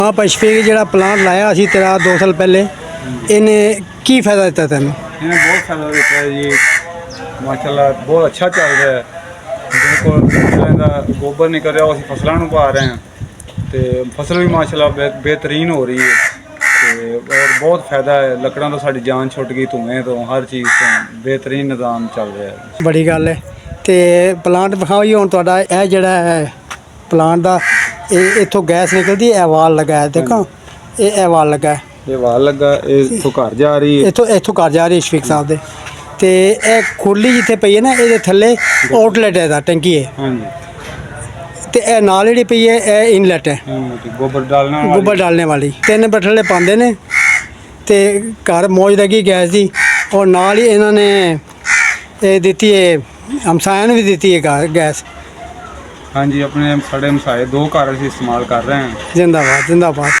हाँ पशफीक जो प्लांट लाया असी तेरा 2 साल पहले इन्हें की फायदा दिता तेन? इन्हें बहुत फायदा दिता है जी। माशाल्लाह बहुत अच्छा चल रहा है। बिल्कुल गोबर नहीं कर रहा, अं फसलों पा रहे हैं तो फसल भी माशाल्लाह बेहतरीन हो रही है। और बहुत फायदा है, लकड़ा तो साड़ी जान छुट गई, धुएँ तो हर चीज़ तो बेहतरीन निज़ाम चल रहा है। बड़ी गल है। तो प्लांट विखाओ जी, हूँ यह जड़ा है प्लांट का इतों गैस निकलती है, वाल लगा है, देखो ये वाल लगा है, ये वाल लगा, इतों घर जा रही है, इतों घर जा रही है शफीक साहब के। तो यह खुली जिथे पई है ना, ये थले आउटलैट है टंकी है। हाँ जी। तो यह नाल जी पई है, यह इनलैट है गोबर डालने वाली। 3 बठले पाते ने तो घर मौज लगी गैस की। और नाल ही इन्होंने दी है, हमसाया ने भी दी है गैस। हाँ जी, अपने साढ़े हमसाए 2 घर इस्तेमाल कर रहे हैं। जिंदाबाद जिंदाबाद।